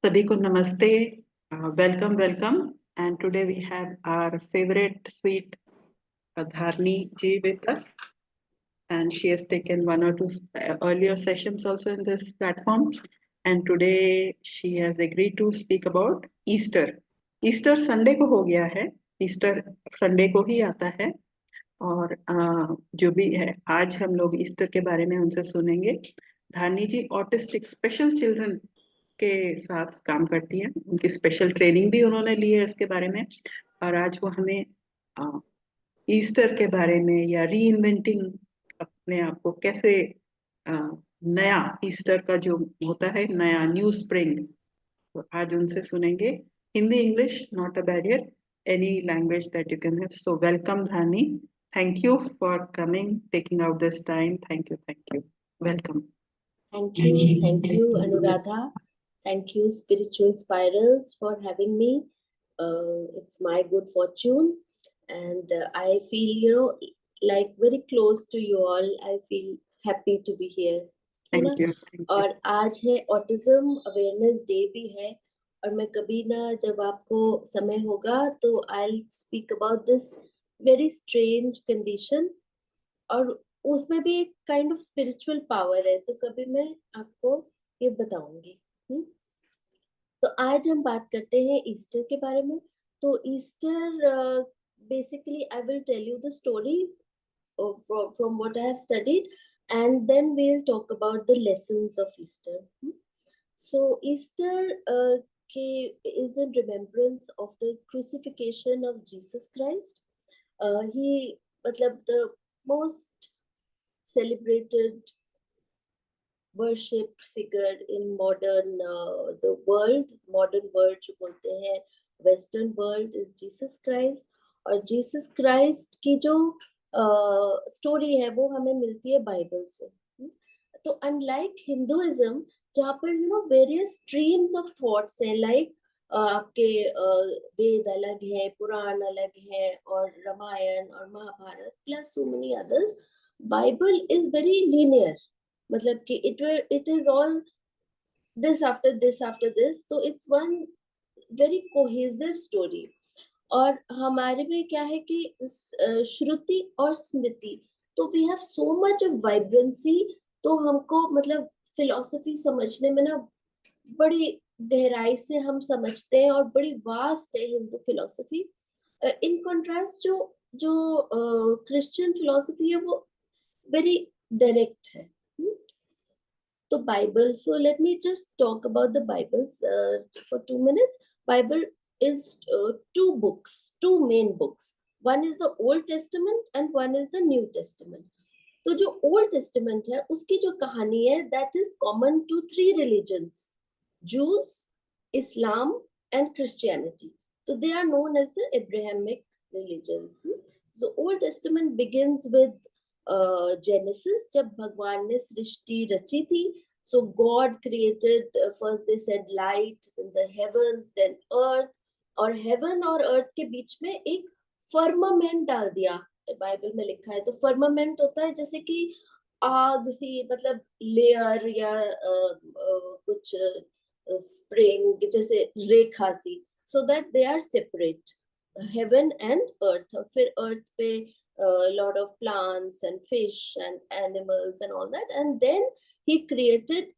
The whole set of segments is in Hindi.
सभी को नमस्ते, welcome, and today we have our favorite sweet Dharni ji with us, and she has taken one or two earlier sessions also in this platform, and today she has agreed to speak about Easter. Easter Sunday को हो गया है, Easter Sunday को ही आता है, और जो भी है आज हम लोग ईस्टर के बारे में उनसे सुनेंगे। धारनी जी ऑटिस्टिक स्पेशल चिल्ड्रन के साथ काम करती हैं, उनकी स्पेशल ट्रेनिंग भी उन्होंने ली है इसके बारे में, और आज वो हमें ईस्टर के बारे में या री इन्वेंटिंग अपने आप को कैसे नया ईस्टर का जो होता है, नया न्यू स्प्रिंग, तो आज उनसे सुनेंगे। Hindi, English, not a barrier, any language that you can have. So welcome, Dhani. Thank you for coming, taking out this time. Thank you. Welcome. Thank you, Anuradha. Thank you, Spiritual Spirals, for having me. It's my good fortune, and I feel, like very close to you all. I feel happy to be here. Thank you. और आज है ऑटिज्म अवेयरनेस डे भी है, और मैं कभी ना जब आपको समय होगा तो I'll speak about this very strange condition, और उसमें भी एक काइंड ऑफ स्पिरिचुअल पावर है, तो कभी मैं आपको ये बताऊंगी। तो आज हम बात करते हैं ईस्टर के बारे में। तो Easter basically I will tell you the story from what I have studied, and then we'll talk about the lessons of Easter. So Easter is in remembrance of the crucifixion of Jesus Christ. He, matlab, the most celebrated, worshipped figure in modern the world, modern world जो बोलते हैं, Western world, is Jesus Christ. और जीसस क्राइस्ट की जो स्टोरी है वो हमें मिलती है बाइबल से। तो अनलाइक हिंदुइज्म, जहाँ पर वेरियस स्ट्रीम्स ऑफ थॉट्स हैं, लाइक आपके वेद अलग है, पुराण अलग है, और रामायण और Mahabharata plus so many others, Bible is very linear, मतलब कि it is all this after this after this, तो it's one very cohesive story. और हमारे में क्या है कि श्रुति और स्मृति, तो we have so much of vibrancy, तो हमको मतलब फिलॉसफी समझने में ना बड़ी गहराई से हम समझते हैं, और बड़ी वास्ट है हिंदू फिलॉसफी। इन कॉन्ट्रास्ट जो क्रिश्चियन फिलॉसफी है वो वेरी डायरेक्ट है। तो Bible, so let me just talk about the Bibles for 2 minutes. Bible is two main books. One is the Old Testament and one is the New Testament. तो जो Old Testament है उसकी जो कहानी है, that is common to 3 religions: Jews, Islam and Christianity. So they are known as the Abrahamic religions. So Old Testament begins with Genesis, जब भगवान ने सृष्टि रची थी। So God created, first they said light, then the heavens, then earth, और हेवन और अर्थ के बीच में एक फर्मामेंट डाल दिया, बाइबल में लिखा है। तो फर्मामेंट होता है जैसे कि आग सी, मतलब लेयर, या कुछ स्प्रिंग जैसे रेखा सी, so that they are separate, heaven and earth. और फिर अर्थ पे lot of plants and fish and animals and all that, and then he created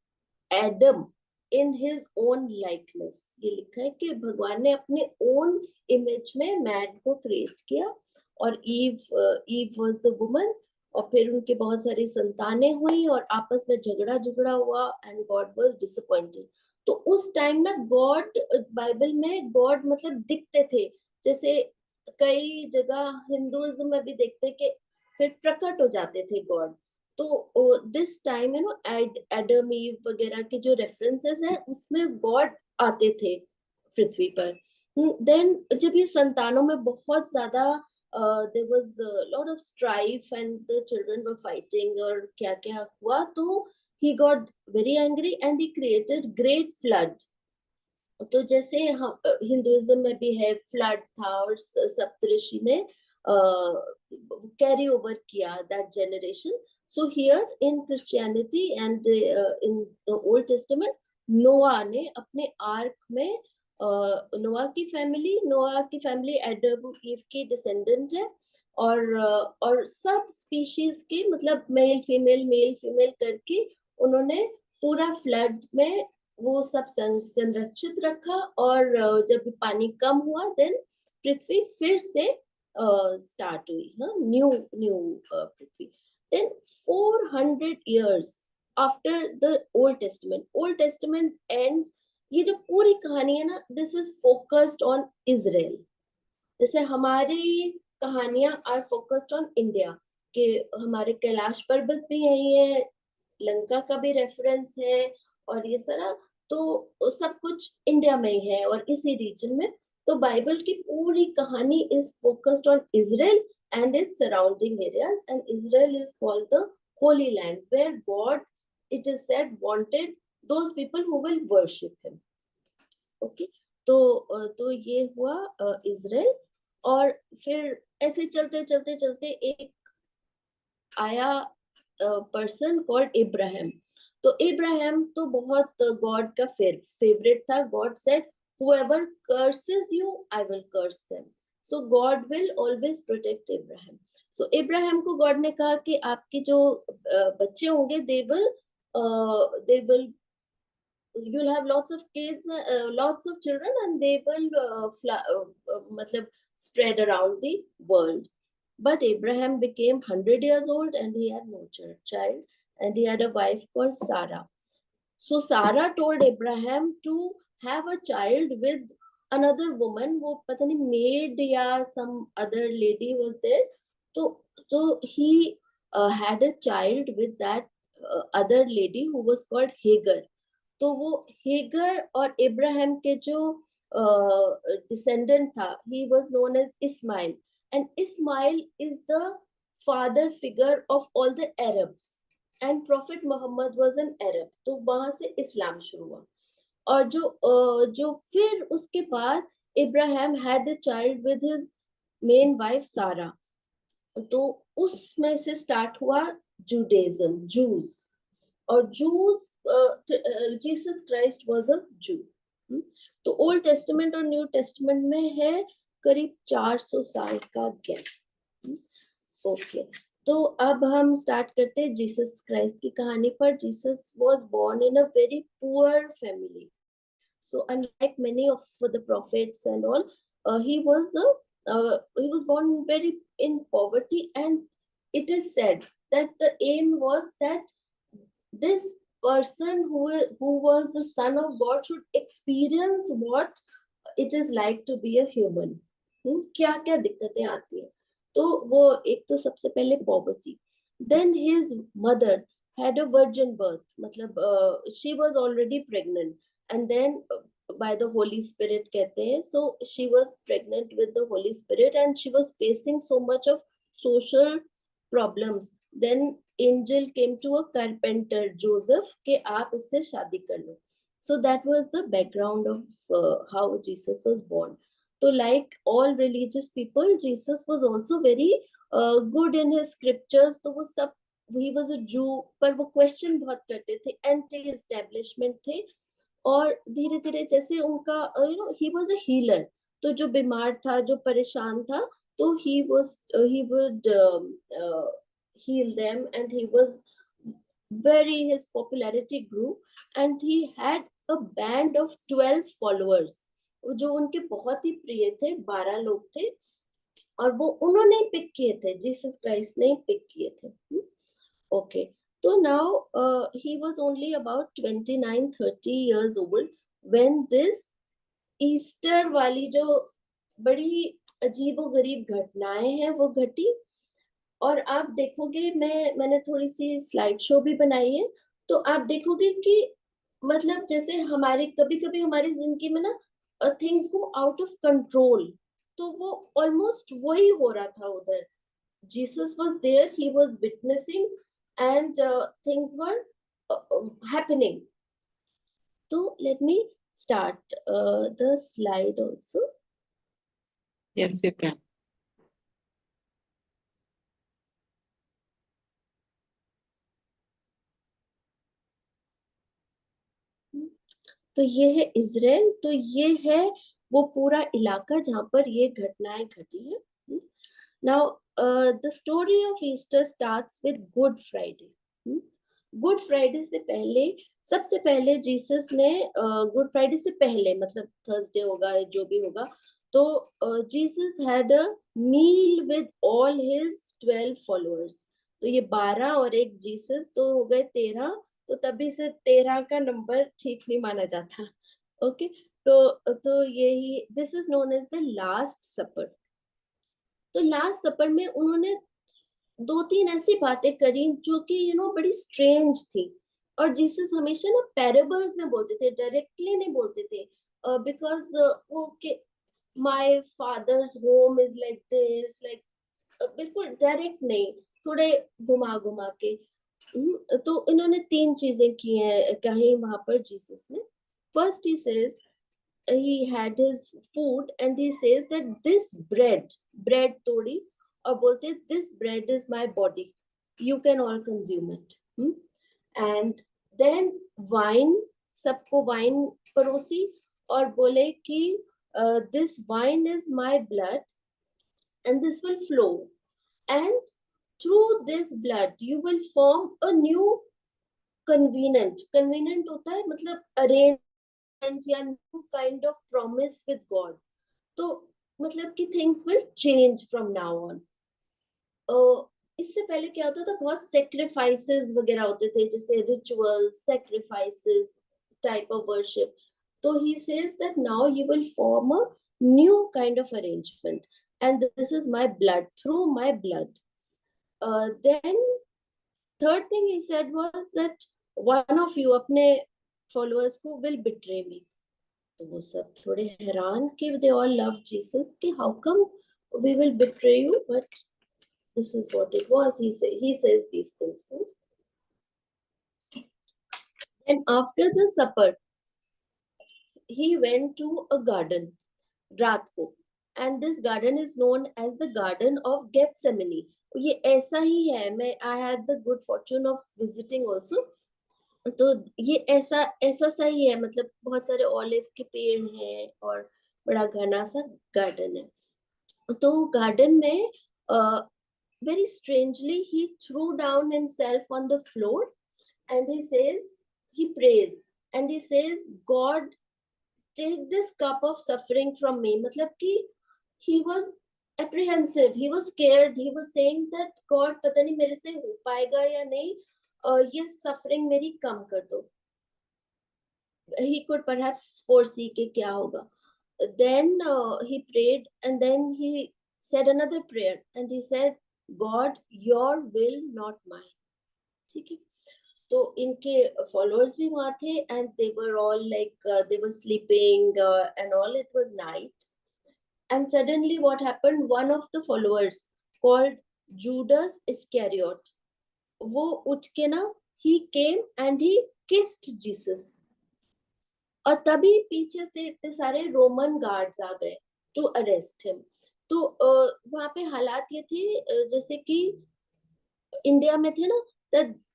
Adam in his own likeness. ये लिखा है कि भगवान ने अपने own image में मैन को क्रिएट किया, और ईव was the woman, और फिर उनके बहुत सारी संतानें हुई और आपस में झगड़ा हुआ, and God was disappointed. तो उस टाइम ना गॉड, बाइबल में गॉड मतलब दिखते थे, जैसे कई जगह हिंदुइज्म में भी देखते कि फिर प्रकट हो जाते थे गॉड। तो दिस टाइम एडम ईव वगैरह के जो रेफरेंसेस हैं उसमें गॉड आते थे पृथ्वी पर। देन जब ये संतानों में बहुत ज्यादा there was lot of strife and the children were fighting और क्या क्या हुआ, तो he got very angry and he created great flood. तो जैसे हिंदुइज्म में भी है फ्लड था, और सप्तऋषि ने carry over किया that generation. So here in Christianity and in the Old Testament, नोआ ने अपने आर्क में, नोआ की फैमिली एडम ईव की डिसेंडेंट है, और सब स्पीशीज के मतलब मेल फीमेल करके उन्होंने पूरा फ्लड में वो सब संरक्षित रखा। और जब पानी कम हुआ देन पृथ्वी फिर से स्टार्ट हुई, हाँ, न्यू न्यू पृथ्वी। Then 400 years after the Old Testament end, ये जो पूरी कहानी है ना, this is focused on Israel. जैसे हमारी कहानियां आर फोकस्ड ऑन इंडिया, कि हमारे कैलाश पर्वत भी यही है, लंका का भी रेफरेंस है, और ये सारा तो सब कुछ इंडिया में ही है और इसी रीजन में। तो बाइबल की पूरी कहानी is focused on Israel and its surrounding areas, and Israel is called the Holy Land where God, it is said, wanted those people who will worship him. Okay, तो ये हुआ इजराइल। और फिर ऐसे चलते चलते चलते एक आया पर्सन कॉल्ड इब्राहिम। तो इब्राहिम तो बहुत गॉड का फेवरेट था। God said, whoever curses you I will curse them, so God will always protect Abraham. So Abraham को गॉड ने कहा कि आपके जो बच्चे होंगे, they will you'll have lots of kids, lots of children, and they will matlab spread around the world. But Abraham became 100 years old and he had no child, and he had a wife called Sarah. So Sarah told Abraham to have a child with another woman, वो पता नहीं maid या some other lady was there. तो he had a child with that other lady who was called Hagar. तो वो हेगर और इब्राहिम के जो डिसेंडेंट था, he was known as Ishmael, and Ishmael is the father figure of all the Arabs, and prophet Muhammad was an Arab. तो वहां से इस्लाम शुरू हुआ। और जो फिर उसके बाद Ibrahim had a child with his main wife सारा, तो उसमें से स्टार्ट हुआ जुडेज्म, जूस। और juice, Jesus Christ was a जू। तो ओल्ड टेस्टमेंट और न्यू टेस्टमेंट में है करीब 400 साल का गैप। ओके, तो अब हम स्टार्ट करते हैं जीसस क्राइस्ट की कहानी पर। Jesus was born in a very poor family. So unlike many of the prophets and all, he was born very in poverty, and it is said that the aim was that this person who was the son of God should experience what it is like to be a human. क्या क्या दिक्कतें आती हैं। तो वो एक तो सबसे पहले poverty, then his mother had a virgin birth, मतलब she was already pregnant, and then by the Holy Spirit कहते हैं, so she was pregnant with the Holy Spirit and she was facing so much of social problems. Then angel came to a carpenter Joseph कि आप इससे शादी कर लो. So that was the background of how Jesus was born. So like all religious people, Jesus was also very good in his scriptures. तो वो सब, he was a Jew, पर वो क्वेश्चन बहुत करते थे, एंटी एस्टेब्लिशमेंट थे। और धीरे धीरे जैसे उनका ही वाज अ हीलर, तो जो बीमार था, जो परेशान था, तो he would heal them, and his popularity grew, and he had a band of 12 followers जो उनके बहुत ही प्रिय थे। 12 लोग थे, और वो उन्होंने पिक किए थे, जीसस क्राइस्ट ने पिक किए थे। ओके, तो now he was only about 29-30 years old when this Easter वाली जो बड़ी अजीबोगरीब घटनाएं हैं वो घटी। और आप देखोगे, मैंने थोड़ी सी स्लाइड शो भी बनाई है, तो आप देखोगे कि मतलब जैसे हमारे कभी कभी हमारी जिंदगी में ना things go out of control, तो वो ऑलमोस्ट वही हो रहा था उधर। Jesus was there, he was witnessing, and things were happening. तो let me start the slide also. Yes, you can. तो ये है इजराइल, तो ये है वो पूरा इलाका जहां पर ये घटनाएं घटी है। Now the story of Easter starts with good Friday. Good Friday से पहले, सबसे पहले जीसस ने गुड फ्राइडे से पहले, मतलब थर्सडे होगा या जो भी होगा, तो Jesus had a meal with all his 12 followers. तो ये 12 और एक जीसस, तो हो गए 13। तो तभी से 13 का नंबर ठीक नहीं माना जाता। ओके, तो यही, this is known as the last supper. तो लास्ट सपर में उन्होंने दो तीन ऐसी बातें करी जो कि बड़ी स्ट्रेंज थी। और जीसस हमेशा ना पैराबल्स में बोलते थे, डायरेक्टली नहीं बोलते थे, बिकॉज वो के my father's home is like this, like बिल्कुल डायरेक्ट नहीं, थोड़े घुमा घुमा के। तो इन्होंने तीन चीजें की हैं कहीं वहां पर जीसस ने। First he says, he had his food and he says that this bread तोड़ी और बोलते this bread is my body, you can all consume it। and then wine, सबको वाइन परोसी और बोले कि this wine is my blood and this will flow, and through this blood you will form a new convenient होता है मतलब arrangement या new kind of promise with God। तो मतलब कि things will change from now on। इससे पहले क्या होता था, बहुत सेक्रीफाइसेस वगैरह होते थे, जैसे rituals, sacrifices, type of worship. तो he says that now you will form a new kind of arrangement and this is my blood, through my blood। Then third thing he said was that one of you अपने followers को will betray me। तो वो सब थोड़े हैरान कि they all love Jesus, कि how come we will betray you, but this is what it was। He says these things। And after the supper he went to a garden रात को, and this garden is known as the garden of Gethsemane। ये ऐसा ही है, मैं I had the good fortune of visiting also। तो ये ऐसा ऐसा सा ही है, मतलब बहुत सारे ऑलिव के पेड़ हैं और बड़ा घना सा गार्डन है। तो गार्डन में very strangely he threw down himself on the floor and he says, he prays and he says, God take this cup of suffering from me। मतलब कि he was apprehensive, he was scared, he was saying that God पता नहीं मेरे से हो पाएगा या नहीं, ये suffering मेरी कम कर दो। he could perhaps foresee कि क्या होगा। Then he prayed and then he said another prayer and he said, God your will not mine। ठीक है, तो इनके followers भी वहां थे and they were all like they were sleeping and all, it was night। And suddenly what happened, one of the followers called Judas Iscariot, वो उठ के ना, he came and he kissed Jesus। और तभी पीछे से इतने सारे रोमन गार्ड्स आ गए टू अरेस्ट हिम। तो वहां पे हालात ये थे जैसे कि इंडिया में थे ना,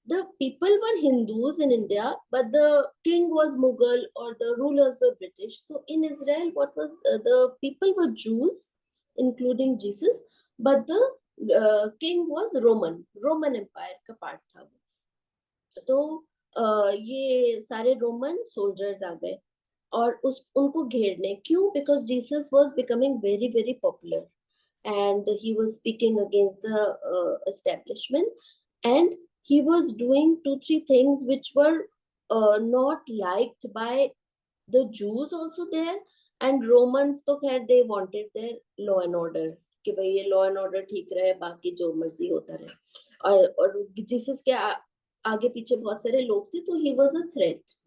the people were Hindus in India but the king was Mughal or the rulers were British। So in Israel what was the people were Jews including Jesus, but the king was Roman empire का पार्ट था वो। तो ये सारे रोमन सोल्जर्स आ गए और उनको घेरने, क्यों? Because Jesus was becoming very very popular and he was speaking against the establishment and he was doing 2-3 things which were not liked by the Jews also there and Romans। तो खैर they wanted their law and order कि भाई ये law and order ठीक रहे, बाकी जो मर्जी होता रहे। और जीसस के आगे पीछे बहुत सारे लोग थे, तो he was a threat।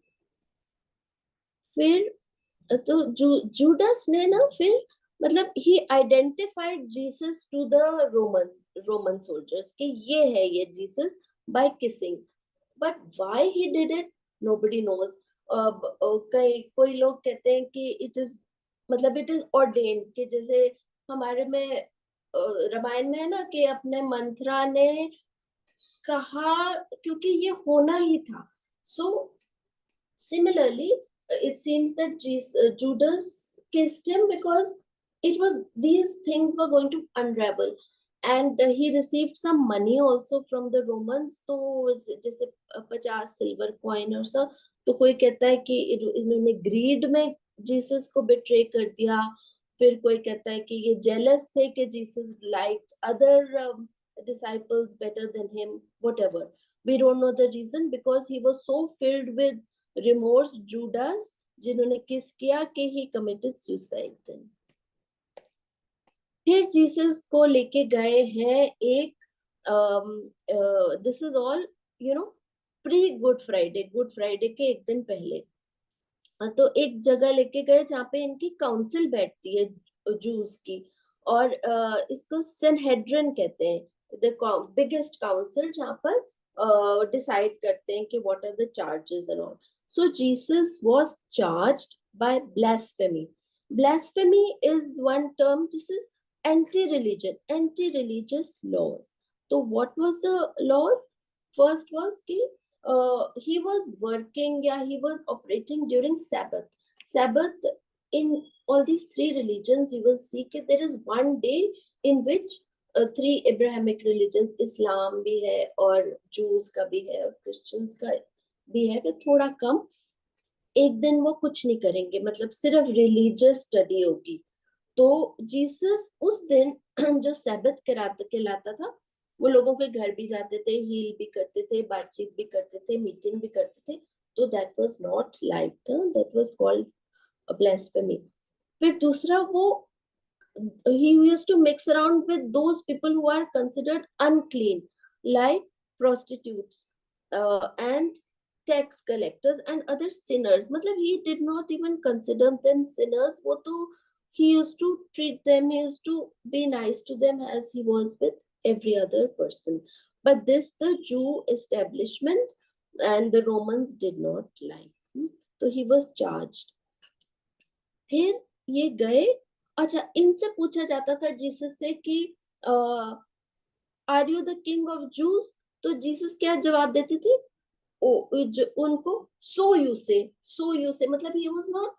फिर तो जूडस ने ना फिर मतलब he identified Jesus to the Roman soldiers कि ये है ये Jesus by kissing. But why he did it nobody knows. कई कोई लोग कहते हैं कि इट इज मतलब इट इज ऑर्डेन्ड, कि जैसे हमारे में रामायण में है ना कि अपने मंत्रा ने कहा क्योंकि ये होना ही था। So similarly it seems that Judas kissed him because these things were going to unravel, and he received some money also from the Romans. तो जैसे 50 सिल्वर कॉइन और सब, तो कोई कहता है कि इन्होंने ग्रीड में जीसस को बिट्रे कर दिया, फिर कोई कहता है कि ये जेलस थे कि Jesus liked other disciples better than him, whatever. We don't know the reason, because he was so filled with remorse, Judas, जिन्होंने किस किया कि he committed suicide then. फिर जीसस को लेके गए हैं एक this is all pre good Friday के एक दिन पहले, तो एक जगह लेके गए जहाँ पे इनकी काउंसिल बैठती है जूस की, और इसको सेनहेड्रिन कहते हैं, द बिगेस्ट काउंसिल, जहाँ पर डिसाइड करते हैं कि what are the charges and all. So Jesus was charged by blasphemy. Blasphemy is one term. This is anti-religion, anti-religious laws. So what was the laws? First was कि he was working, he was operating during Sabbath. Sabbath in all these three religions, you will see that there is one day in which three Abrahamic religions, Islam भी है और Jews का भी है और Christians का भी है, but थोड़ा कम. एक दिन वो कुछ नहीं करेंगे, मतलब सिर्फ रिलीजियस स्टडी होगी. तो जीसस उस दिन जो सैबत कहलाता था, वो लोगों के घर भी जाते थे, हील भी करते थे, बातचीत भी करते थे, मीटिंग भी करते थे. तो that was not liked, that was called blasphemy. फिर दूसरा, वो he used to mix around with those people who are considered unclean, like prostitutes and tax collectors and other sinners. मतलब he did not even consider them sinners. वो तो he used to treat them, he used to be nice to them as he was with every other person. But this the Jew establishment and the Romans did not like. So he was charged. फिर ये गए. अच्छा, इनसे पूछा जाता था जीसस से कि are you the king of Jews? तो जीसस क्या जवाब देते थे उनको? सो यू से, मतलब ही वाज नॉट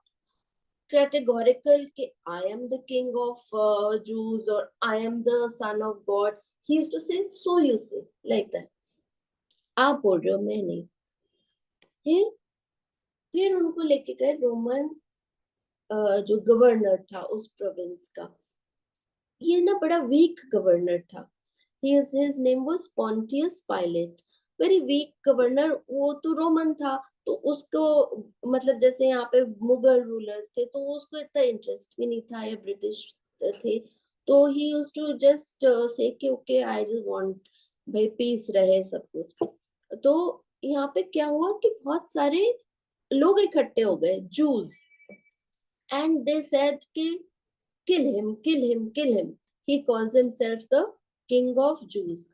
कैटेगोरिकल कि I am the king of Jews और I am the son of God. He used to say so you say, like that. आप बोल रहे हो, मैं नहीं. फिर उनको लेके गए रोमन जो गवर्नर था उस प्रोविंस का. ये ना बड़ा वीक गवर्नर था. his name was Pontius Pilate. Very weak governor. वो तो रोमन था, तो उसको मतलब जैसे यहाँ पे मुगल रूलर्स थे, तो उसको इतना इंटरेस्ट भी नहीं था, या ब्रिटिश थे, तो ही यूज्ड टू जस्ट से कि ओके आई जस्ट वांट भाई पीस रहे सब कुछ. तो यहाँ पे क्या हुआ कि बहुत सारे लोग इकट्ठे हो गए, जूस, and they said कि kill him. He calls himself the king of Jews.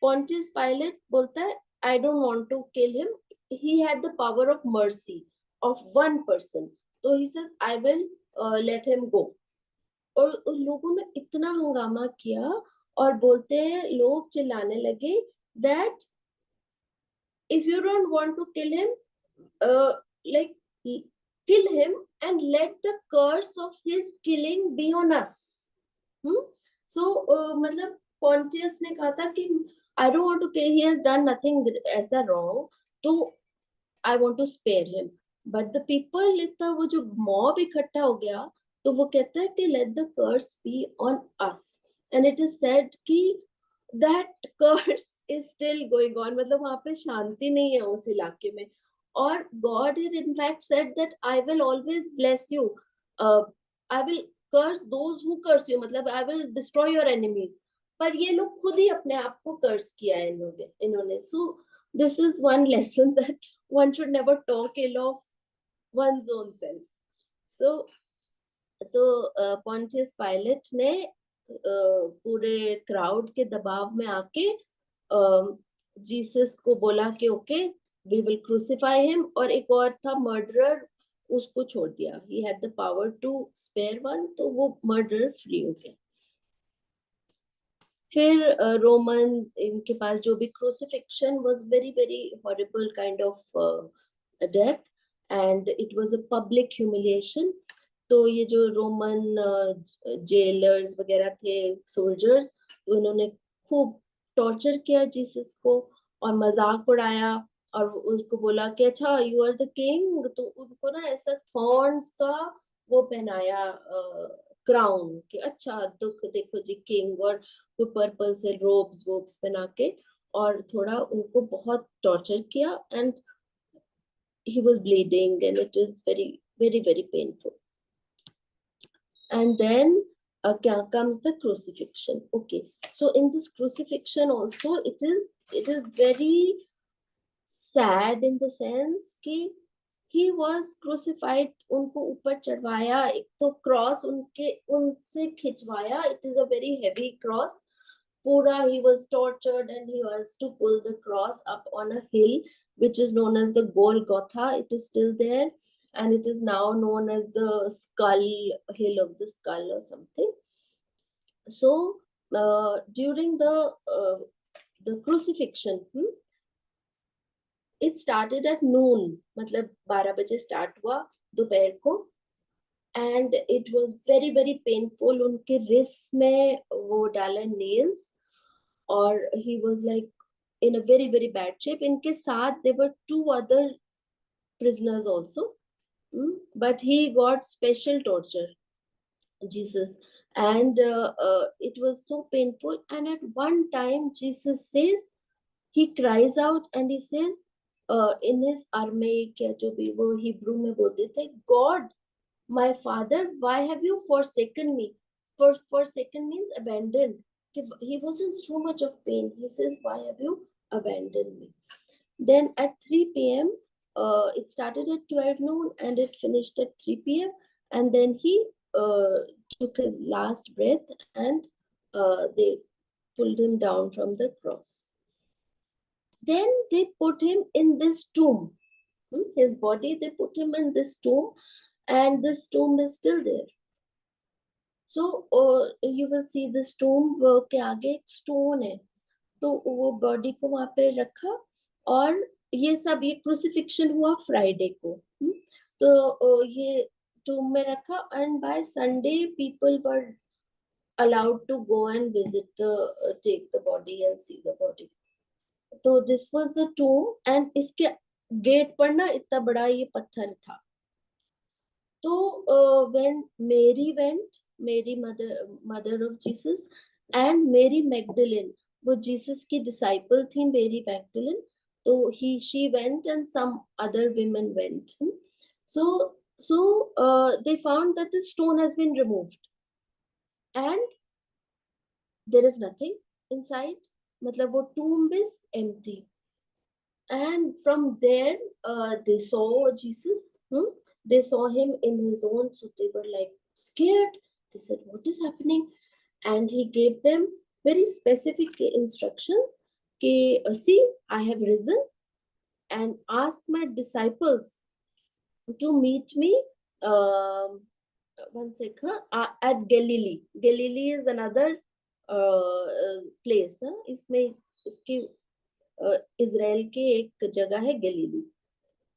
Pontius Pilate बोलता है I don't want to kill him. He had the power of mercy of one person. So he says I will let him go. और लोगों ने इतना हंगामा किया और बोलते हैं, लोग चिल्लाने लगे that if you don't want to kill him, like kill him and let the curse of his killing be on us. So मतलब Pontius ने कहा था कि I don't want to kill, he has done nothing ऐसा wrong, तो I want to spare him. But the people, इतना वो जो mob इकट्ठा हो गया, तो वो कहता है कि let the curse be on us. And it is said कि that curse is still going on. मतलब वहां पे शांति नहीं है उस इलाके में. और God had in fact said that I will always bless you. I will curse those who curse you. मतलब I will destroy your enemies. पर ये लोग खुद ही अपने आप को कर्स किया है इन्होंने. So this is one lesson that one should never talk ill of one's own self. So तो Pontius Pilate ने पूरे क्राउड के दबाव में आके जीसस को बोला कि okay we will crucify him, और एक और था मर्डरर, उसको छोड़ दिया. He had the power to spare one, तो वो मर्डरर फ्री हो गया. फिर रोमन इनके पास जो भी crucifixion was very very horrible kind of death, and it was a public humiliation. तो ये जो रोमन जेलर्स वगैरह थे, सोल्जर्स, तो इन्होंने खूब टॉर्चर किया जीसस को और मजाक उड़ाया और उनको बोला कि अच्छा यू आर द किंग, तो उनको ना ऐसा थॉर्न्स का वो पहनाया क्राउन कि अच्छा दुख देखो जी किंग, और वो पर्पल से रोब्स वोब्स पहना के और थोड़ा उनको बहुत टॉर्चर किया, and he was bleeding and it is very very very painful. And then comes the crucifixion. Okay, so in this crucifixion also it is very sad in the sense कि he was crucified, उनको ऊपर चढ़वाया, एक तो क्रॉस उनसे खिंचवाया, it is a very heavy cross, पूरा he was tortured and he was to pull the cross up on a hill which is known as the Golgotha. It is still there and it is now known as the skull, hill of the skull or something. So during the crucifixion, it started at noon, मतलब 12 बजे start हुआ दोपहर को, and it was very very painful. उनके wrist में वो डाला nails और he was like in a very very bad shape. इनके साथ there were 2 other prisoners also, but he got special torture, Jesus, and it was so painful. And at one time Jesus says, he cries out and he says in his Aramaic या जो भी वो Hebrew में बोलते थे, God, my father, why have you forsaken me? Forsaken means abandoned. He was in so much of pain. He says, why have you abandoned me? Then at 3 p.m. It started at 12 noon and it finished at 3 p.m. And then he took his last breath and they pulled him down from the cross. Then they put him in this tomb. His body, they put him in this tomb, and this tomb is still there. So you will see this tomb के आगे एक stone है, तो वो body को वहाँ पे रखा और ये सब ये crucifixion हुआ Friday को, तो ये tomb में रखा, and by Sunday people were allowed to go and visit take the body and see the body. तो दिस वाज द टूम एंड इसके गेट पर ना इतना बड़ा ये पत्थर था. तो when Mary went, Mary mother of Jesus and Mary Magdalene, वो जीसस की डिसाइपल थी मेरी मैगडलेन, तो she went and some other women went. So they found that the stone has been removed and there is nothing inside. मतलब वो tomb is empty. And from there they saw Jesus. They saw him in his own, so they were like scared. They said, what is happening? And he gave them very specific instructions. See, I have risen, and ask my disciples to meet me one second at Galilee. Galilee is another place. इसमें इसके इजराइल के एक जगह है गलीली.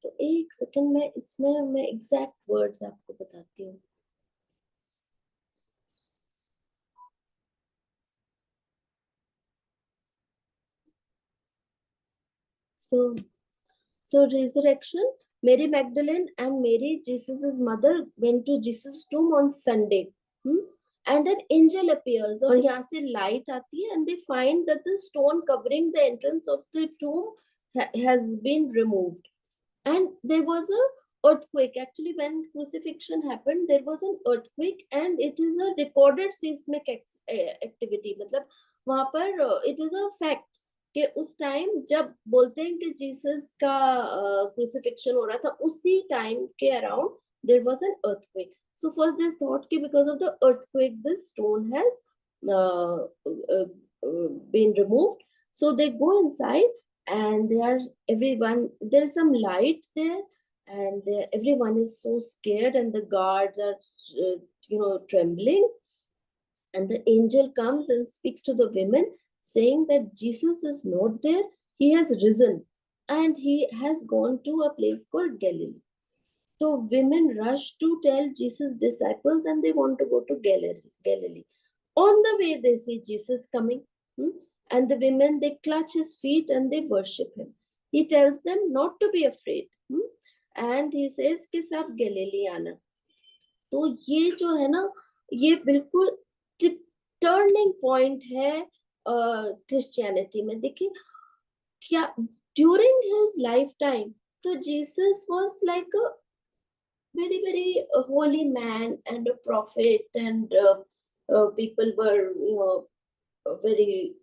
तो एक सेकंड में इसमें मैं एग्जैक्ट वर्ड्स आपको बताती हूँ. So resurrection, Mary Magdalene and Mary, Jesus's mother, went to Jesus' tomb on Sunday. And an angel appears और यहाँ से light आती है and they find that the stone covering the entrance of the tomb has been removed. And there was a earthquake. Actually, when crucifixion happened, there was an earthquake and it is a recorded seismic activity. मतलब वहाँ पर it is a fact कि उस टाइम जब बोलते हैं कि जीसस का क्रूसिफिक्शन हो रहा था, उसी टाइम के around there was an earthquake. So first they thought कि because of the earthquake this stone has been removed. So they go inside and there is some light there, and everyone is so scared and the guards are trembling, and the angel comes and speaks to the women saying that Jesus is not there, he has risen and he has gone to a place called Galilee. So women rush to tell Jesus' disciples and they want to go to Galilee. On the way, they see Jesus coming. And the women, they clutch his feet and they worship him. He tells them not to be afraid. And he says कि सब गैलीली आना. तो ये जो है ना, ये बिल्कुल टर्निंग पॉइंट है क्रिश्चियनिटी में. देखिए क्या ड्यूरिंग हिज लाइफ टाइम, तो Jesus was like a very holy man and a prophet, and people were very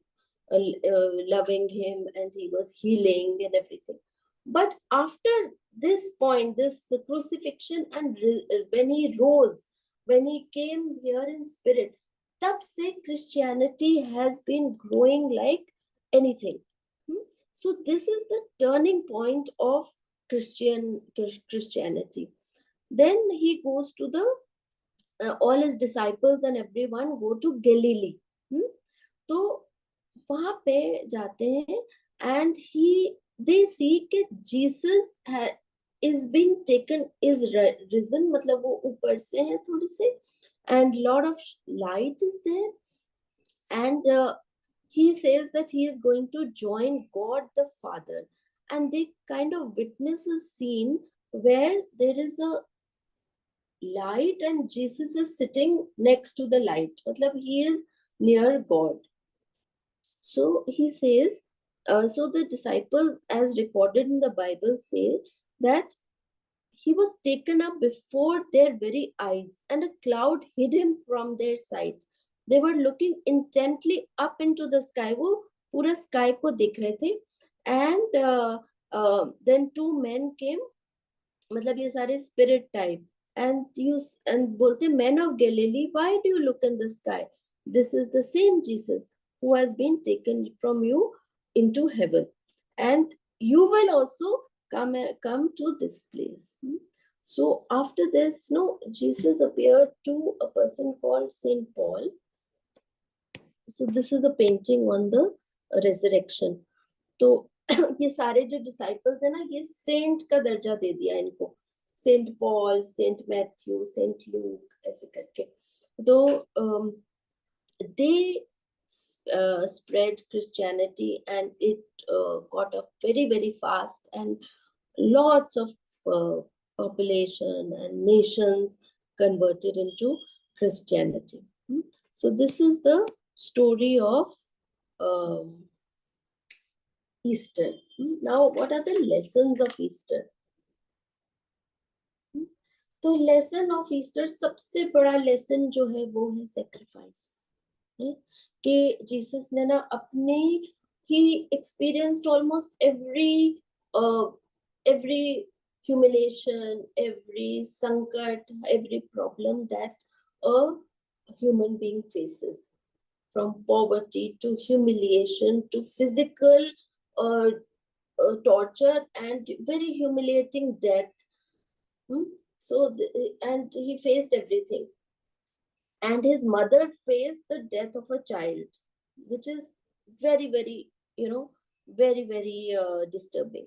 loving him, and he was healing and everything. But after this point, this crucifixion, and when he rose, when he came here in spirit, tab se Christianity has been growing like anything. So this is the turning point of Christianity. Then he goes to the all his disciples and everyone go to Galilee. तो वहां पे जाते हैं and they see कि Jesus is being taken, is risen, मतलब वो ऊपर से है थोड़ी से, and lot of light is there, and he says that he is going to join God the Father, and they kind of witness a scene where there is a light and Jesus is sitting next to the light. Matlab he is near God. So he says, so the disciples, as recorded in the Bible, say that he was taken up before their very eyes, and a cloud hid him from their sight. They were looking intently up into the sky. वो पूरा sky को देख रहे थे. And then two men came. मतलब ये सारे spirit type. And bolte, men of Galilee, why do you look in the sky? This is the same Jesus who has been taken from you into heaven, and you will also come to this place. So after this, Jesus appeared to a person called Saint Paul. So this is a painting on the resurrection. तो ये सारे जो disciples है ना, ये saint का दर्जा दे दिया इनको. Saint Paul, Saint Matthew, Saint Luke, ऐसे करके. तो they spread Christianity, and it got up very, very fast, and lots of population and nations converted into Christianity. So this is the story of Easter. Now, what are the lessons of Easter? तो लेसन ऑफ ईस्टर, सबसे बड़ा लेसन जो है वो है सेक्रीफाइस. कि जीसस ने ना अपने ही experienced almost every humiliation, every sankat, every problem that a human being faces, from poverty to humiliation to physical torture and very humiliating death. So, and he faced everything. And his mother faced the death of a child, which is very, very, very, very disturbing.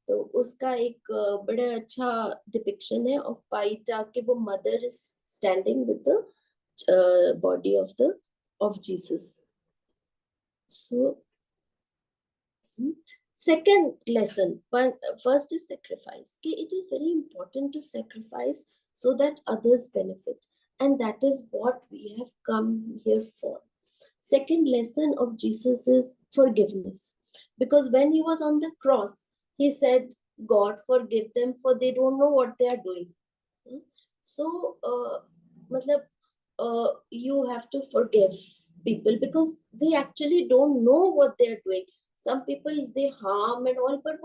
तो उसका एक बड़ा अच्छा डिपिक्शन है of Paita कि वो mother is standing with the body of Jesus. So, second lesson, first is sacrifice. It is very important to sacrifice so that others benefit, and that is what we have come here for. Second lesson of Jesus is forgiveness, because when he was on the cross, he said, God, forgive them, for they don't know what they are doing. So, you have to forgive people because they actually don't know what they are doing. Some people, they harm and all, but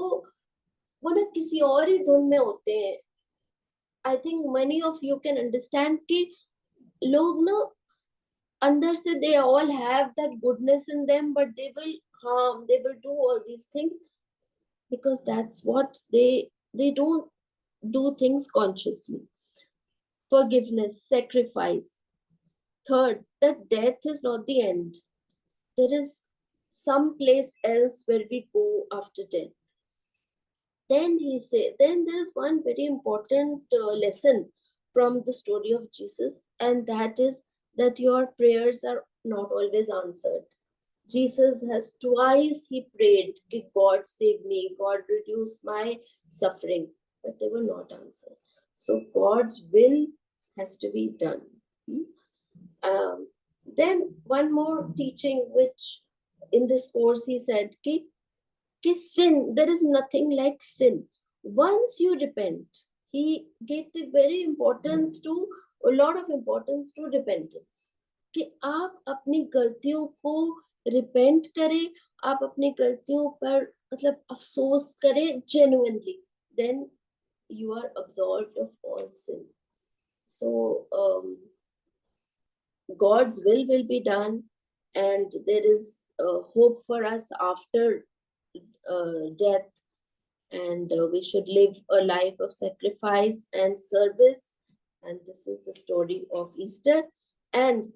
वो ना किसी और ही धुन में होते हैं. I think many of you can understand कि लोग ना अंदर से they all have that goodness in them, but they will harm, they will do all these things because that's what they don't do things consciously. Forgiveness, sacrifice. Third, that death is not the end. There is some place else where we go after death. then there is one very important lesson from the story of Jesus, and that is that your prayers are not always answered. Jesus has twice he prayed, God save me, God reduce my suffering, but they were not answered. So God's will has to be done. Then one more teaching which in this course he said कि sin, there is nothing like sin. Once you repent, he gave the very importance to, a lot of importance to repentance. कि आप अपनी गलतियों को रिपेंट करें, आप अपनी गलतियों पर मतलब अफसोस करें genuinely, then you are absolved of all sin. So God's will be done, and there is hope for us after death, and we should live a life of sacrifice and service. And this is the story of Easter. And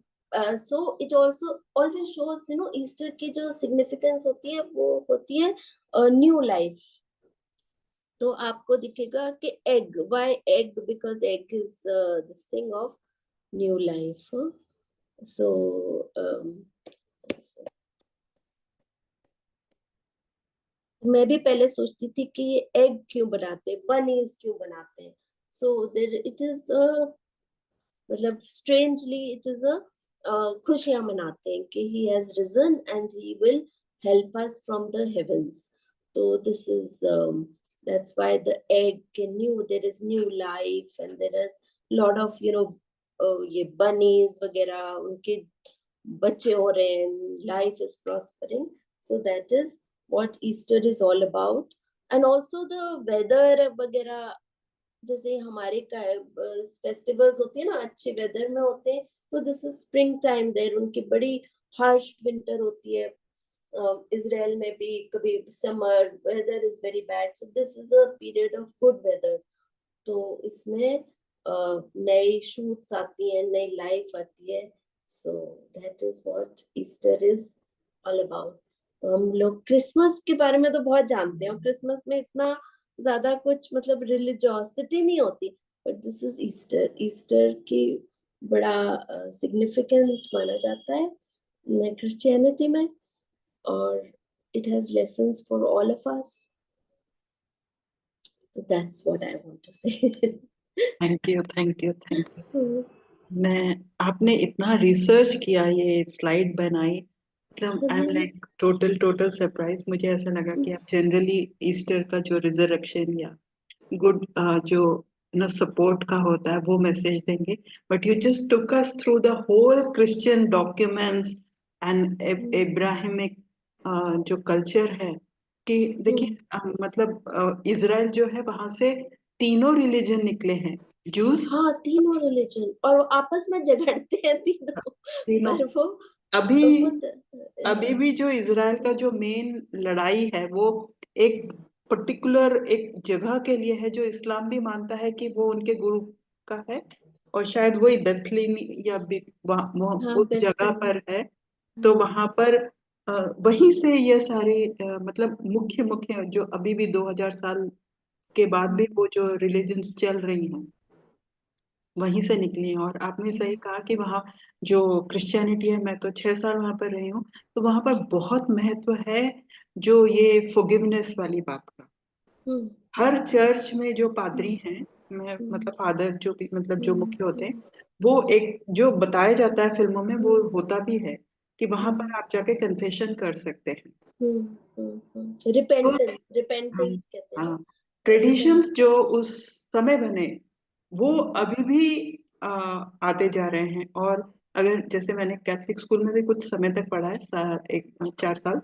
so it also always shows, Easter की जो significance होती है वो होती है new life. तो आपको दिखेगा कि egg, why egg? Because egg is this thing of new life. So मैं भी पहले सोचती थी कि ये एग क्यों बनाते हैं, बनीज क्यों बनाते हैं. सो देयर इट इज मतलब स्ट्रेंजली इट इज खुशियां मनाते हैं कि he has risen and he will help us from the heavens. तो this is that's why the egg new, there is new life, and there is lot of ये bunnies वगैरह उनके बच्चे हो रहे हैं, life is prospering. So that is what Easter is all about. And also the weather वगैरह, जैसे हमारे फेस्टिवल्स होती है ना अच्छे वेदर में होते हैं, तो this is spring time there, उनकी बड़ी हार्श विंटर होती है. इजराइल में भी कभी summer weather is very bad, so this is a period of good weather. तो इसमें नई शूट्स आती है, नई लाइफ आती है. So that is what Easter is all about. तो हम लोग क्रिसमस के बारे में तो बहुत जानते हैं, और क्रिसमस में इतना ज्यादा कुछ मतलब रिलीजियोसिटी नहीं होती, but this is Easter. Easter की बड़ा सिग्निफिकेंट माना जाता है क्रिश्चियनिटी में, और it has lessons for all of us. So that's what I want to say. Thank you, thank you, thank you. आपने इतना रिसर्च किया, ये स्लाइड बनाई, मतलब I am like total surprise. मुझे ऐसा लगा कि आप जनरली ईस्टर का जो रिजरेक्शन या गुड जो ना सपोर्ट का होता है वो मैसेज देंगे, but you just took us through the whole Christian documents and Abrahamic जो कल्चर है कि देखिए मतलब इजराइल जो है वहां से तीनों रिलीजन निकले हैं. जूस, हाँ, तीनों रिलीजन, और वो आपस में झगड़ते हैं तीनों. पर वो अभी भी जो इजराइल का जो मेन लड़ाई है वो एक पर्टिकुलर एक जगह के लिए है, जो इस्लाम भी मानता है कि वो उनके गुरु का है, और शायद वही बेथलीन या उस जगह पर है. तो वहां पर वहीं से ये सारी मतलब मुख्य जो अभी भी 2000 साल के बाद भी वो जो रिलीजन्स चल रही हैं वहीं से निकली हैं. और आपने सही कहा कि वहाँ जो क्रिश्चियनिटी है, मैं तो 6 साल वहां पर रही हूँ, तो वहां पर बहुत महत्व है जो ये फॉरगिवनेस वाली बात का. हर चर्च में जो पादरी हैं, मैं मतलब फादर जो भी मतलब जो मुख्य होते हैं, वो एक जो बताया जाता है फिल्मों में वो होता भी है कि वहां पर आप जाके कन्फेशन कर सकते हैं. रिपेंटेंस कहते हैं. ट्रेडिशंस जो उस समय बने वो अभी भी आते जा रहे हैं. और अगर जैसे मैंने कैथलिक स्कूल में भी कुछ समय तक पढ़ा है, 4 साल,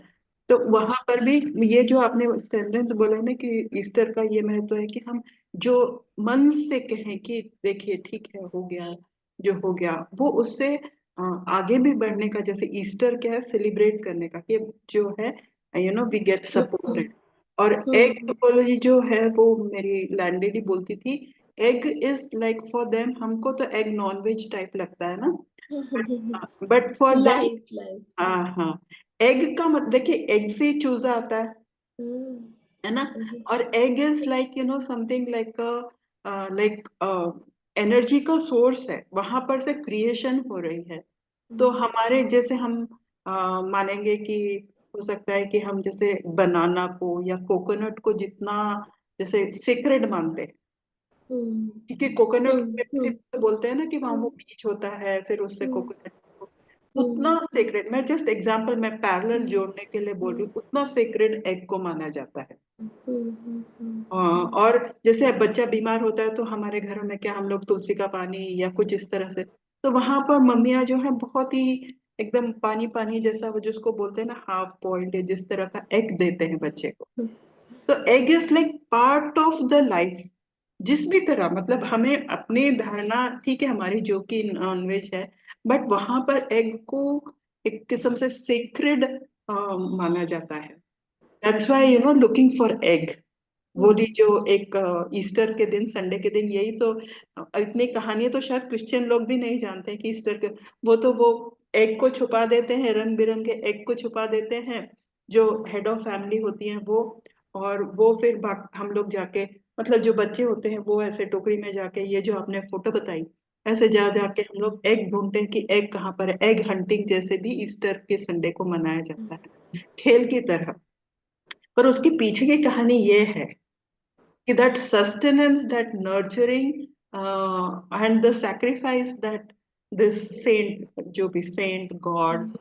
तो वहां पर भी ये जो आपने सेंटेंस बोला ना कि ईस्टर का ये महत्व है कि हम जो मन से कहें कि देखिए ठीक है, हो गया जो हो गया, वो उससे आगे भी बढ़ने का, जैसे ईस्टर क्या है, सेलिब्रेट करने का कि जो है वी गेट सपोर्टेड. और एग टोपोलॉजी जो है वो मेरी लैंडलेडी बोलती थी, egg is like for them, हमको तो एग नॉन वेज टाइप लगता है ना, बट फॉर देम हाँ एग का मत देखिए, एग से चूजा आता है, है ना। और egg is like something like energy का सोर्स है, वहां पर से क्रिएशन हो रही है। तो हमारे जैसे हम मानेंगे कि हो सकता है कि हम जैसे बनाना को या कोकोनट को जितना जैसे सीक्रेट मानते हैं, क्योंकि कोकोनट में सिर्फ बोलते हैं ना कि वहां वो बीज होता है, फिर उससे कोकोनट उतना सेक्रेट, मैं जस्ट एग्जांपल मैं पैरेलल जोड़ने के लिए बोल रही हूँ, उतना सेक्रेट एग को माना जाता है। और जैसे बच्चा बीमार होता है तो हमारे घरों में क्या हम लोग तुलसी का पानी या कुछ इस तरह से, तो वहां पर मम्मियां जो है बहुत ही एकदम पानी पानी जैसा, वो जिसको बोलते हैं ना हाफ बॉइल्ड, जिस तरह का एग देते हैं बच्चे को। तो egg is like part of the life. जिस भी तरह मतलब हमें अपनी धारणा ठीक है हमारी जो कि नॉनवेज है, बट वहां पर एग को एक किस्म से सेक्रेड माना जाता है। That's why looking for egg. वो भी जो एक ईस्टर के दिन, संडे के दिन, यही तो इतनी कहानी तो शायद क्रिश्चियन लोग भी नहीं जानते कि ईस्टर के वो एग को छुपा देते हैं, रंग बिरंगे एग को छुपा देते हैं, जो हेड ऑफ फैमिली होती हैं वो। और वो फिर हम लोग जाके मतलब जो बच्चे होते हैं वो ऐसे टोकरी में जाके, ये जो आपने फोटो बताई, ऐसे जा जाके हम लोग एग ढूंढते हैं कि एग कहाँ पर है। एग हंटिंग जैसे भी ईस्टर के संडे को मनाया जाता है, खेल की तरह। पर उसके पीछे की कहानी ये है कि that sustenance, that nurturing, and the sacrifice that this saint, जो भी saint, God,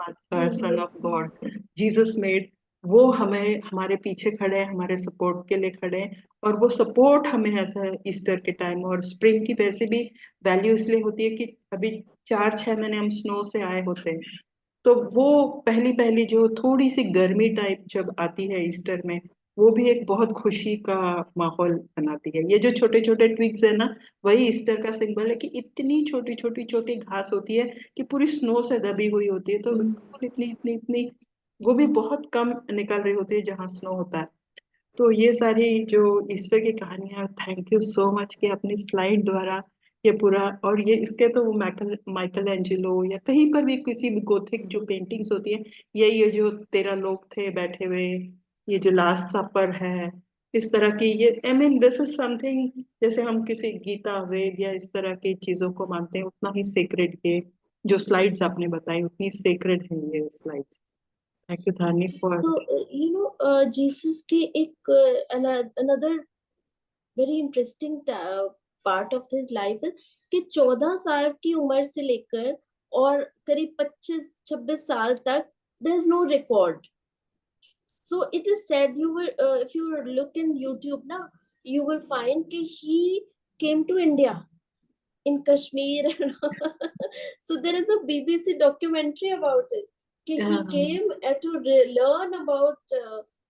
son of God, Jesus made, वो हमें हमारे पीछे खड़े हैं, हमारे सपोर्ट के लिए खड़े हैं। और वो सपोर्ट हमें ऐसा ईस्टर के टाइम और स्प्रिंग की वैसे भी वैल्यू इसलिए होती है कि अभी 4-6 महीने हम स्नो से आए होते हैं, तो वो पहली पहली जो थोड़ी सी गर्मी टाइप जब आती है ईस्टर में, वो भी एक बहुत खुशी का माहौल बनाती है। ये जो छोटे छोटे ट्विग्स है ना, वही ईस्टर का सिंबल है कि इतनी छोटी छोटी छोटी घास होती है कि पूरी स्नो से दबी हुई होती है, तो बिल्कुल इतनी इतनी इतनी, वो भी बहुत कम निकल रही होती है जहाँ स्नो होता है। तो ये सारी जो ईस्टर की कहानियां, थैंक यू सो मच कि अपनी स्लाइड द्वारा ये पूरा, और ये इसके तो वो माइकल माइकल एंजेलो या कहीं पर भी किसी भी गोथिक जो पेंटिंग्स होती है, ये जो 13 लोग थे बैठे हुए, ये जो लास्ट सपर है, इस तरह की, ये I mean this is something, जैसे हम किसी गीता वेद या इस तरह की चीजों को मानते हैं, उतना ही सेक्रेड ये जो स्लाइड्स आपने बताई, उतनी सेक्रेड है ये slides. Thank you Dharni for. तो जीसस के एक another very interesting part of his life है कि 14 साल की उम्र से लेकर और करीब 25-26 साल तक there is no record. So it is said, you will if you look in YouTube now, you will find that he came to India in Kashmir. So there is a BBC documentary about it. He came to learn about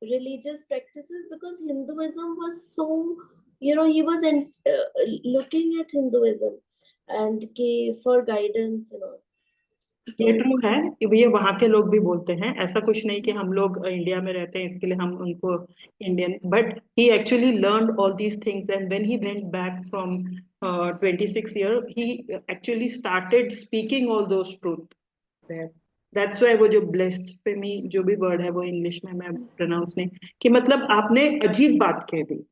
religious practices because Hinduism was so, he was looking at Hinduism and for guidance and all. ये ट्रू है कि ये वहां के लोग भी बोलते हैं, ऐसा कुछ नहीं कि हम लोग इंडिया में रहते हैं इसके लिए हम उनको Indian, but he actually learn all these things and when he went back from 26 year he actually started speaking all those truth. That's why वो जो ब्लेस्फेमी जो भी वर्ड है वो इंग्लिश में मैं प्रोनाउंस नहीं, कि मतलब आपने अजीब बात कह दी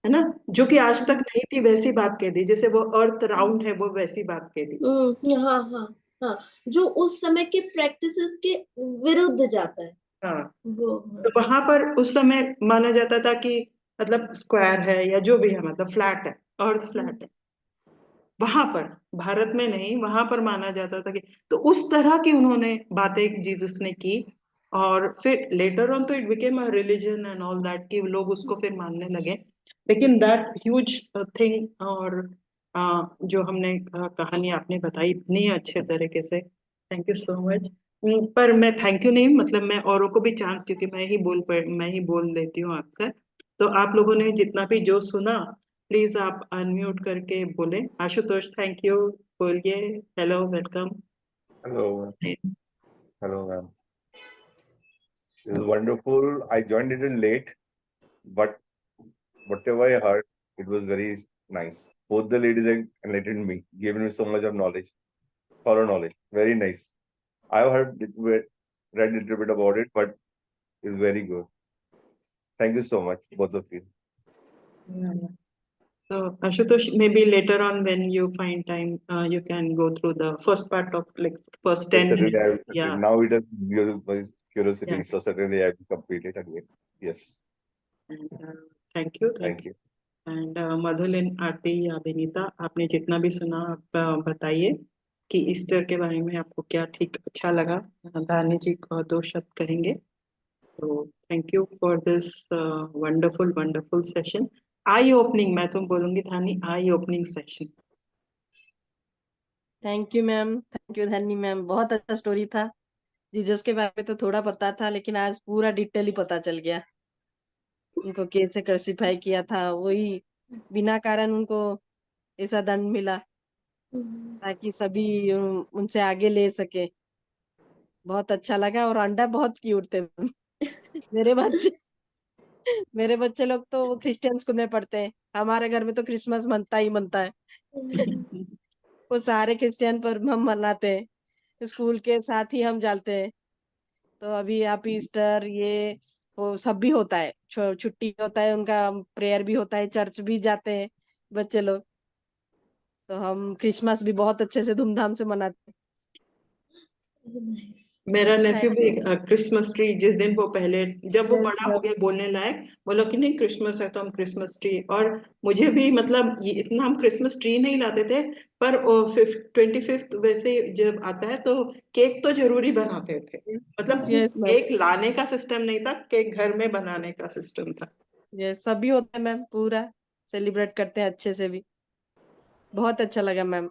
है ना, जो कि आज तक नहीं थी, वैसी बात कह दी, जैसे वो अर्थ राउंड है वो वैसी बात कह दी। हाँ हाँ हाँ, जो उस समय के प्रैक्टिसेस के विरुद्ध जाता है। हाँ, वो तो वहां पर उस समय माना जाता था कि मतलब स्क्वायर है या जो भी है, मतलब फ्लैट है, अर्थ फ्लैट है। वहां पर भारत में नहीं, वहां पर माना जाता था कि, तो उस तरह की उन्होंने बातें जीसस ने की। और फिर लेटर ऑन तो it became a religion and all that, कि लोग उसको फिर मानने लगे। लेकिन दैट ह्यूज थिंग, और जो हमने कहानी आपने बताई इतनी अच्छे तरीके से, थैंक यू सो मच। पर मैं थैंक यू नहीं, मतलब मैं औरों को भी चांस, क्योंकि मैं ही बोल देती हूँ अक्सर। तो आप लोगों ने जितना भी जो सुना, प्लीज आप अनम्यूट करके बोले। आशुतोष थैंक यू बोलिए, hello welcome. Hello, hello, ma'am. It was wonderful. I joined a little late, but whatever I heard, it was very nice. Both the ladies enlightened me, gave me so much of knowledge, thorough knowledge. Very nice. I've read a little bit about it, but it's very good. Thank you so much, both of you. Yeah. So Ashutosh, maybe later on when you find time, you can go through the first part of like first 10 Certainly, minutes. Yeah. now it has my curiosity, Yeah. so certainly I will complete it again. Yes, And, thank you. thank you. And Madhulin, Aarti या विनीता, आपने जितना भी सुना आप बताइए कि ईस्टर के बारे में आपको क्या ठीक अच्छा लगा। धानी जी को 2 शब्द कहेंगे। तो thank you for this wonderful wonderful session. Eye opening, मैं तुम बोलूंगी Dhani, eye opening session. Thank you ma'am, thank you Dhani ma'am, बहुत अच्छा स्टोरी था। जीसस के बारे में तो थोड़ा पता था, लेकिन आज पूरा डिटेल ही पता चल गया। उनको कैसे क्रूसिफाई किया था, वही बिना कारण उनको ऐसा दंड मिला ताकि सभी उनसे आगे ले सके। बहुत अच्छा लगा और अंडा बहुत क्यूट थे। मेरे बच्चे लोग तो क्रिश्चियन स्कूल में पढ़ते हैं। हमारे घर में तो क्रिसमस मनता ही मनता है। वो सारे क्रिश्चियन पर हम मनाते हैं, स्कूल के साथ ही हम जाते हैं। तो अभी आप ईस्टर ये वो सब भी होता है, छुट्टी होता है उनका, प्रेयर भी होता है, चर्च भी जाते हैं बच्चे लोग। तो हम क्रिसमस भी बहुत अच्छे से धूमधाम से मनाते हैं। मेरा नेफ्यू भी क्रिसमस ट्री, जिस दिन वो पहले जब वो Yes, बड़ा हो गया बोलने लायक, बोला कि नहीं क्रिसमस है तो हम क्रिसमस ट्री। और मुझे भी मतलब ये इतना हम क्रिसमस ट्री नहीं लाते थे, पर 25th वैसे जब आता है तो केक तो जरूरी बनाते थे। मतलब Yes, ma'am. केक लाने का सिस्टम नहीं था, केक घर में बनाने का सिस्टम था। ये सभी होता है मैम, पूरा सेलिब्रेट करते हैं अच्छे से भी। बहुत अच्छा लगा मैम,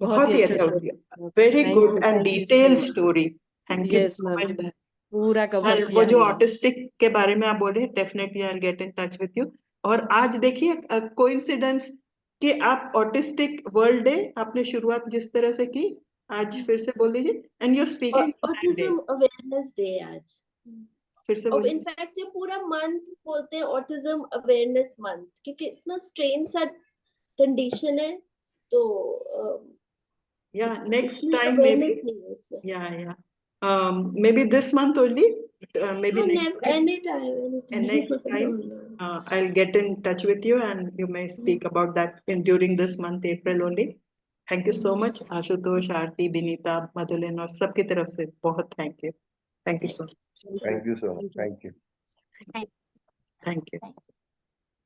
बहुत ही अच्छा story. Very Thank good you, and thank you so detail much. Story. Thank you Yes, so ma'am. Much. पूरा कवर वो किया जो हमने। ऑटिस्टिक के बारे में आप बोल रहे हैं, definitely I will get in touch with you. और आज देखिए कोइंसिडेंस कि आप ऑटिस्टिक वर्ल्ड डे आपने शुरुआत जिस तरह से की, आज फिर से बोल दीजिए। And you speaking autism awareness day आज। फिर से और बोलिए। इनफैक्ट ये पूरा मंथ बोलते हैं ऑटिज्म अवेयरनेस मंथ, क्योंकि इतना स्ट्रेन सा कंडीशन है, तो या नेक्स्ट इतनी टाइम मे बी, अवेयरनेस नहीं है इसमें। या may be this month only, may be next any time and next time I'll get in touch with you and you may speak about that during this month April only. Thank you so much Ashutosh, Aarti, Vinita, Madhulin और सबकी तरफ से बहुत thank you so much. Thank you so much. Thank you. Thank you.